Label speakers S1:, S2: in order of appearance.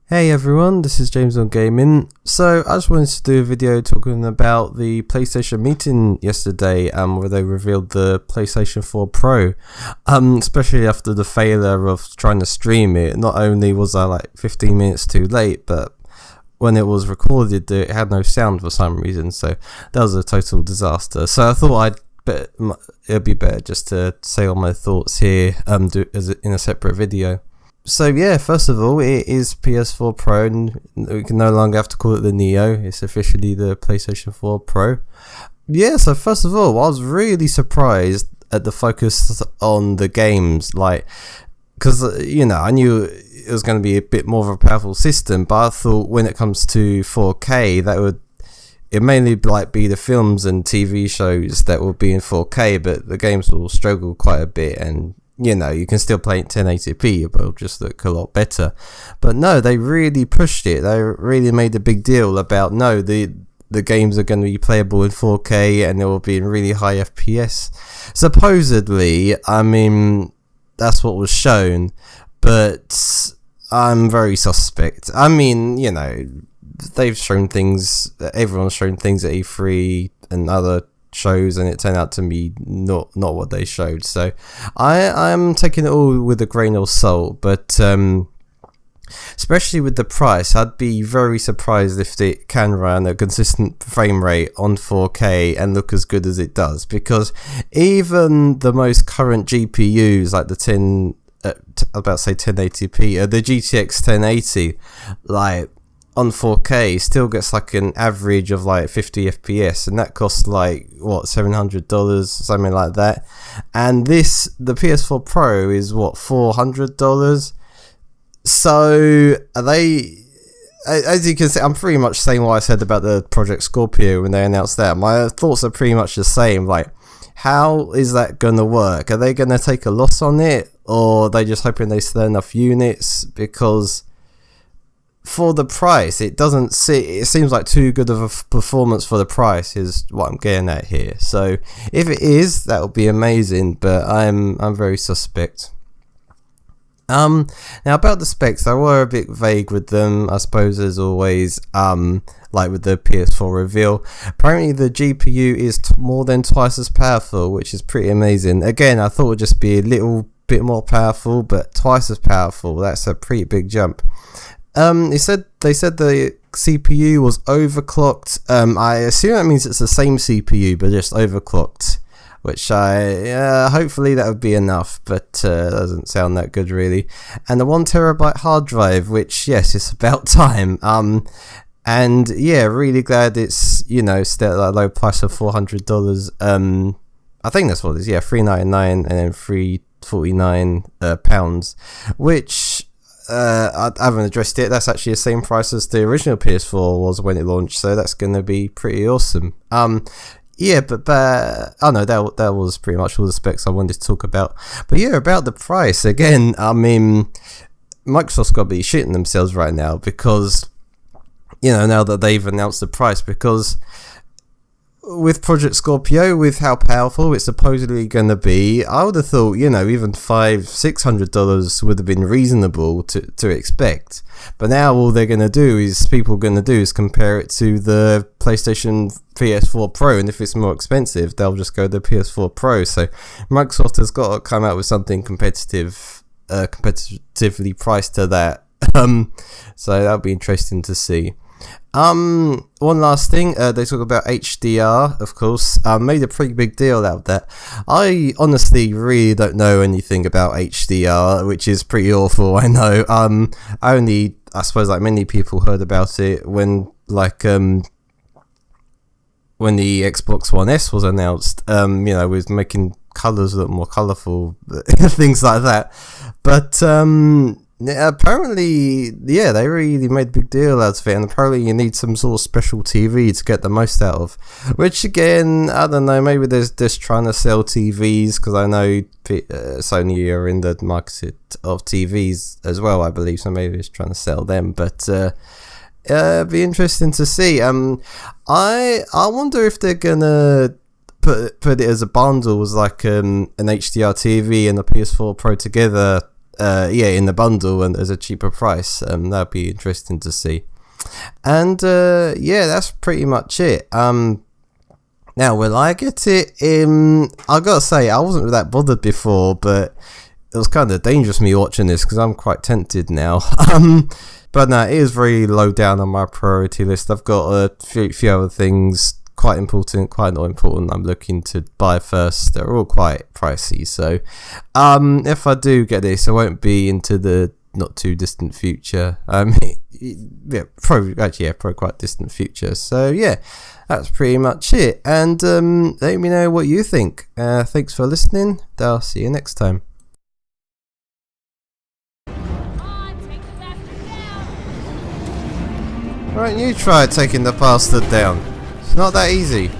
S1: Hey everyone, this is James on Gaming. So I just wanted to do a video talking about the PlayStation meeting yesterday, where they revealed the PlayStation 4 Pro. Especially after the failure of trying to stream it. Not only was I like 15 minutes too late, but when it was recorded, it had no sound for some reason. So that was a total disaster. So I thought it'd be better just to say all my thoughts here, in a separate video. So yeah, first of all, it is PS4 Pro, and we can no longer have to call it the Neo. It's officially the PlayStation 4 Pro. Yeah, so first of all, I was really surprised at the focus on the games, because I knew it was going to be a bit more of a powerful system, but I thought when it comes to 4K, it mainly be the films and TV shows that will be in 4K, but the games will struggle quite a bit, and you can still play it 1080p, but it'll just look a lot better. But no, they really pushed it. They really made a big deal about, no, the games are going to be playable in 4K and they will be in really high FPS. Supposedly, I mean, that's what was shown, but I'm very suspect. I mean, they've shown things, everyone's shown things at E3 and other shows, and it turned out to be not what they showed. So I'm taking it all with a grain of salt, but especially with the price, I'd be very surprised if it can run a consistent frame rate on 4K and look as good as it does, because even the most current GPUs, like the 1080p, the GTX 1080, on 4K still gets an average of 50 FPS, and that costs $700, something like that. And the PS4 Pro is $400. So as you can see, I'm pretty much saying what I said about the Project Scorpio when they announced that. My thoughts are pretty much the same. How is that gonna work? Are they gonna take a loss on it, or are they just hoping they sell enough units? Because for the price, it seems like too good of a performance for the price is what I'm getting at here. So if it is, that would be amazing, but I'm very suspect. Now about the specs, they were a bit vague with them, I suppose, as always, like with the PS4 reveal. Apparently the GPU is more than twice as powerful, which is pretty amazing. Again, I thought it would just be a little bit more powerful, but twice as powerful, that's a pretty big jump. They said the CPU was overclocked. I assume that means it's the same CPU but just overclocked, which hopefully that would be enough, but doesn't sound that good really. And the 1TB hard drive, which yes, it's about time. And yeah, really glad it's still at that low price of $400. I think that's what it is. Yeah, $399 and then £349 which. I haven't addressed it. That's actually the same price as the original PS4 was when it launched, so that's going to be pretty awesome. Yeah, but that was pretty much all the specs I wanted to talk about. But yeah, about the price again. I mean, Microsoft's got to be shitting themselves right now, because now that they've announced the price, because with Project Scorpio, with how powerful it's supposedly going to be, I would have thought, even $500-600 would have been reasonable to expect. But now all people are going to do is compare it to the PlayStation PS4 Pro, and if it's more expensive, they'll just go the PS4 Pro. So Microsoft has got to come out with something competitively priced to that. So that'll be interesting to see. One last thing, they talk about HDR, of course. Made a pretty big deal out of that. I honestly really don't know anything about HDR, which is pretty awful, I know. I suppose like many people heard about it when the Xbox One S was announced, with making colours look more colourful, things like that. But yeah, apparently, yeah, they really made a big deal out of it, and apparently you need some sort of special TV to get the most out of. Which again, I don't know, maybe they're just trying to sell TVs, because I know Sony are in the market of TVs as well, I believe, so maybe it's trying to sell them. But it'd be interesting to see. I wonder if they're gonna put it as a bundle, as like an HDR TV and a PS4 Pro together in the bundle and as a cheaper price. That'd be interesting to see. And yeah, that's pretty much it. Now, will I get it in? I gotta say, I wasn't that bothered before, but it was kind of dangerous me watching this because I'm quite tempted now. But no, it is very low down on my priority list. I've got a few other things quite important, quite not important. I'm looking to buy first. They're all quite pricey, so if I do get this, I won't be into the not too distant future. Yeah, probably quite distant future. So yeah, that's pretty much it. And let me know what you think. Thanks for listening. I'll see you next time. Why don't you try taking the bastard down? It's not that easy.